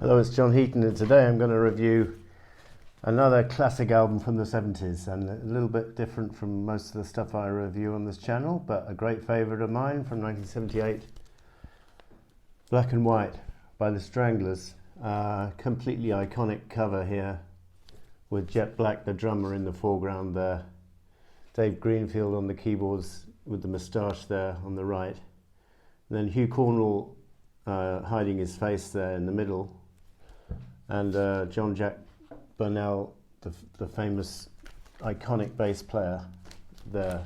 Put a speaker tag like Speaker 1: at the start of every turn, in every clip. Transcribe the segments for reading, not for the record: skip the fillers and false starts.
Speaker 1: Hello, it's John Heaton, and today I'm going to review another classic album from the 70s, and a little bit different from most of the stuff I review on this channel, but a great favourite of mine from 1978, Black and White by the Stranglers. Completely iconic cover here with Jet Black, the drummer, in the foreground there, Dave Greenfield on the keyboards with the moustache there on the right, and then Hugh Cornwell hiding his face there in the middle, and John Jack Burnell, the famous iconic bass player there,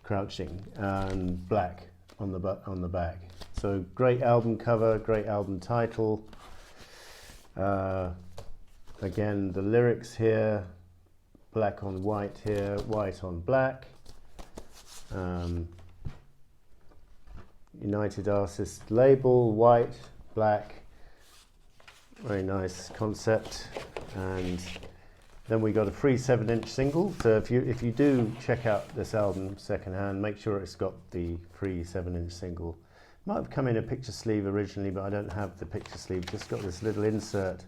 Speaker 1: crouching, and Black on the back. So great album cover, great album title. Again, the lyrics here, black on white here, white on black. United Artists label, white, black. Very nice concept. And then we got a free 7-inch single. So if you do check out this album secondhand, make sure it's got the free 7-inch single. Might have come in a picture sleeve originally, but I don't have the picture sleeve. Just got this little insert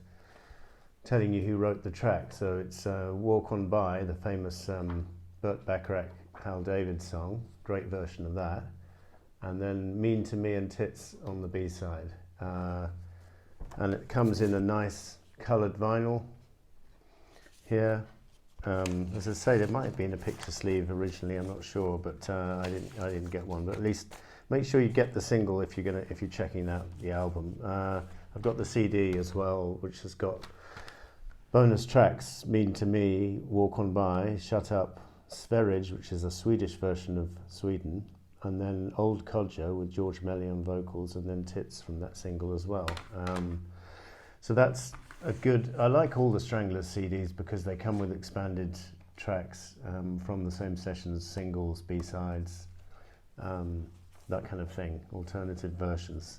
Speaker 1: telling you who wrote the track. So it's Walk On By, the famous Burt Bacharach, Hal David song. Great version of that. And then Mean to Me and Tits on the B-side. And it comes in a nice coloured vinyl here. As I say, there might have been a picture sleeve originally, I'm not sure, but I didn't get one. But at least make sure you get the single if you're checking out the album. I've got the CD as well, which has got bonus tracks: Mean to Me, Walk On By, Shut Up, Sverige, which is a Swedish version of Sweden, and then Old Codger with George Melly on vocals, and then Tits from that single as well. So that's a good. I like all the Stranglers CDs because they come with expanded tracks from the same sessions, singles, B-sides, that kind of thing, alternative versions.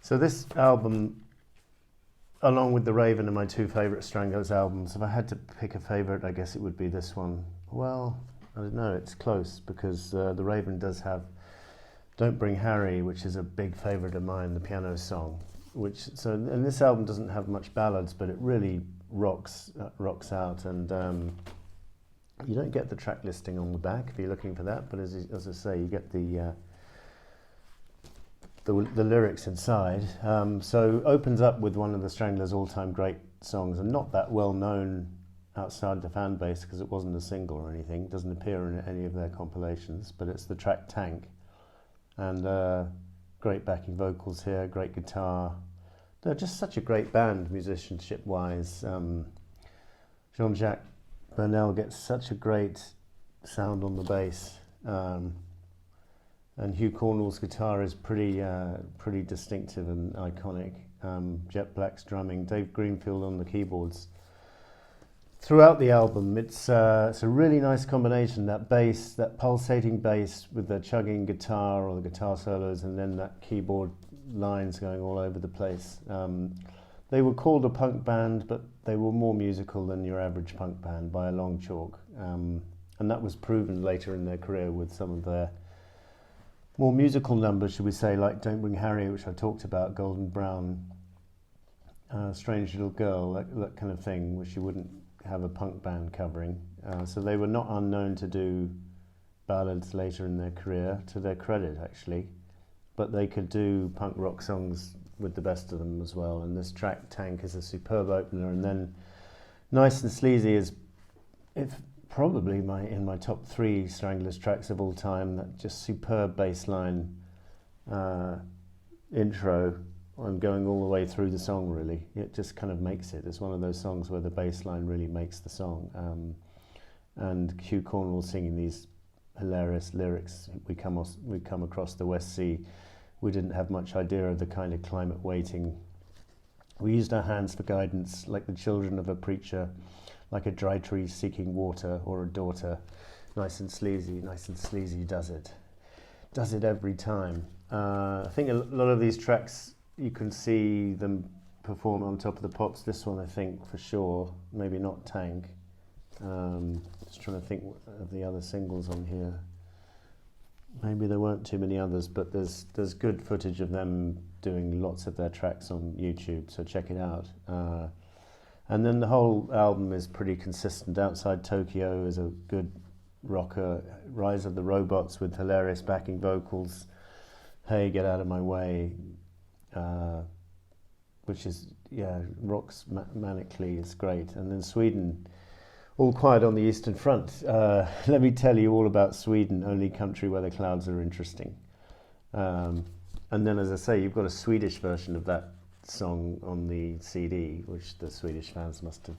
Speaker 1: So this album, along with The Raven, are my two favourite Stranglers albums. If I had to pick a favourite, I guess it would be this one. Well, I don't know, it's close, because The Raven does have Don't Bring Harry, which is a big favourite of mine, the piano song. And this album doesn't have much ballads, but it really rocks out, and you don't get the track listing on the back if you're looking for that, but as I say, you get the lyrics inside. So opens up with one of the Stranglers' all-time great songs, and not that well known outside the fan base because it wasn't a single or anything. It doesn't appear in any of their compilations, but it's the track Tank, and great backing vocals here, great guitar. They're just such a great band musicianship wise. Jean Jacques Burnell gets such a great sound on the bass, and Hugh Cornwell's guitar is pretty distinctive and iconic. Jet Black's drumming, Dave Greenfield on the keyboards. Throughout the album, it's a really nice combination, that bass, that pulsating bass with the chugging guitar or the guitar solos, and then that keyboard lines going all over the place. They were called a punk band, but they were more musical than your average punk band by a long chalk. And that was proven later in their career with some of their more musical numbers, should we say, like Don't Bring Harry, which I talked about, Golden Brown, Strange Little Girl, that kind of thing, which you wouldn't have a punk band covering. So they were not unknown to do ballads later in their career, to their credit actually, but they could do punk rock songs with the best of them as well. And this track Tank is a superb opener, and then Nice and Sleazy is probably in my top 3 Stranglers tracks of all time. That just superb bass line intro, and going all the way through the song, really. It just kind of makes it. It's one of those songs where the bass line really makes the song. And Hugh Cornwell singing these hilarious lyrics. We come across the West Sea. We didn't have much idea of the kind of climate waiting. We used our hands for guidance, like the children of a preacher, like a dry tree seeking water, or a daughter. Nice and sleazy does it every time. I think a lot of these tracks, you can see them perform on Top of the Pops. This one, I think, for sure. Maybe not Tank. Just trying to think of the other singles on here. maybe there weren't too many others, but there's good footage of them doing lots of their tracks on YouTube, so check it out. And then the whole album is pretty consistent. Outside Tokyo is a good rocker. Rise of the Robots with hilarious backing vocals. Hey, Get Out of My Way, which is, rocks manically, it's great. And then Sweden, All Quiet on the Eastern Front. Let me tell you all about Sweden, only country where the clouds are interesting. And then, as I say, you've got a Swedish version of that song on the CD, which the Swedish fans must have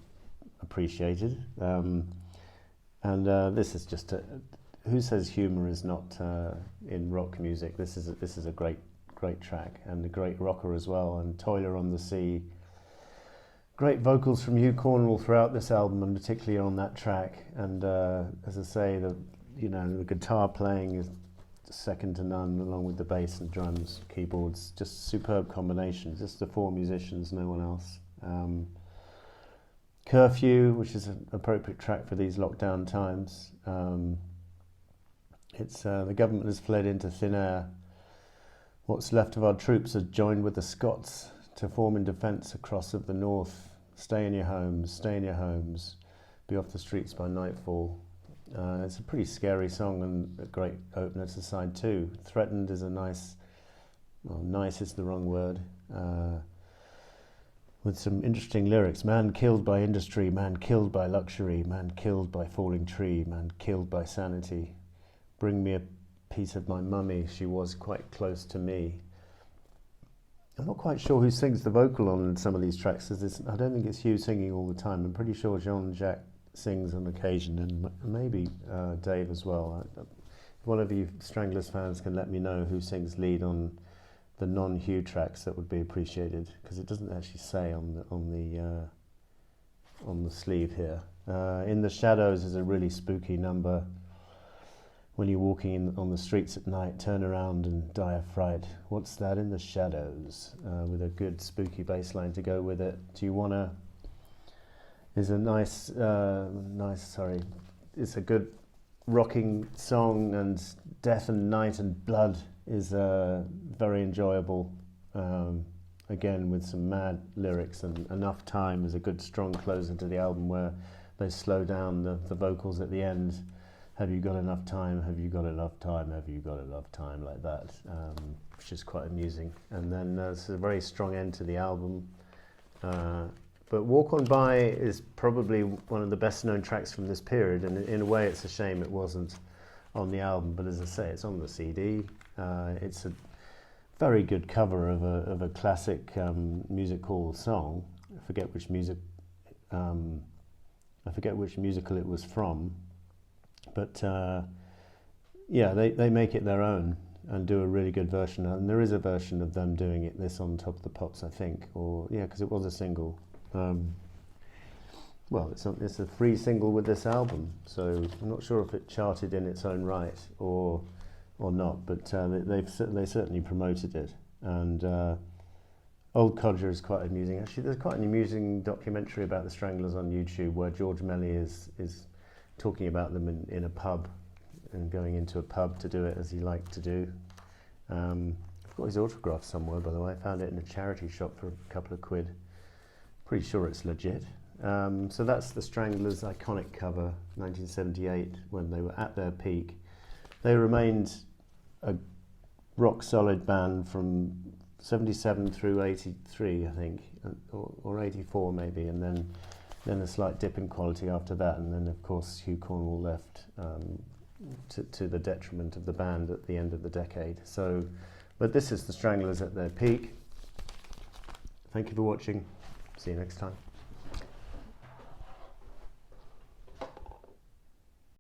Speaker 1: appreciated. This is just who says humour is not in rock music? This is a great track, and a great rocker as well. And Toiler on the Sea, great vocals from Hugh Cornwall throughout this album, and particularly on that track. And as I say, the guitar playing is second to none, along with the bass and drums, keyboards, just superb combination. Just the four musicians, no one else. Curfew, which is an appropriate track for these lockdown times. It's the government has fled into thin air. What's left of our troops has joined with the Scots to form in defence across of the north. Stay in your homes, be off the streets by nightfall. It's a pretty scary song and a great opener to side two. Threatened is a nice is the wrong word, with some interesting lyrics. Man killed by industry, man killed by luxury, man killed by falling tree, man killed by sanity. Bring me a piece of my mummy, she was quite close to me. I'm not quite sure who sings the vocal on some of these tracks. I don't think it's Hugh singing all the time. I'm pretty sure Jean-Jacques sings on occasion, and maybe Dave as well. If one of you Stranglers fans can let me know who sings lead on the non-Hugh tracks, that would be appreciated, because it doesn't actually say on the sleeve here. In the Shadows is a really spooky number. When you're walking on the streets at night, turn around and die of fright. What's that in the shadows? With a good spooky bass line to go with it. Do you wanna? Is a nice. It's a good rocking song, and Death and Night and Blood is very enjoyable. Again, with some mad lyrics, and Enough Time is a good strong closer to the album, where they slow down the vocals at the end. Have you got enough time? Have you got enough time? Have you got enough time? Like that, which is quite amusing. And then it's a very strong end to the album. But Walk On By is probably one of the best known tracks from this period, and in a way it's a shame it wasn't on the album, but as I say, it's on the CD. It's a very good cover of a classic music hall song. I forget which musical it was from. But they make it their own and do a really good version. And there is a version of them doing this on Top of the Pops, I think, because it was a single. It's a free single with this album, so I'm not sure if it charted in its own right or not. But they certainly promoted it. And Old Codger is quite amusing. Actually, there's quite an amusing documentary about the Stranglers on YouTube, where George Melly is talking about them in a pub, and going into a pub to do it as he liked to do. I've got his autograph somewhere, by the way. I found it in a charity shop for a couple of quid. Pretty sure it's legit. So that's the Stranglers' iconic cover, 1978, when they were at their peak. They remained a rock solid band from 77 through 83, I think, or 84 maybe, and then a slight dip in quality after that, and then of course Hugh Cornwall left to the detriment of the band at the end of the decade. But this is the Stranglers at their peak. Thank you for watching. See you next time.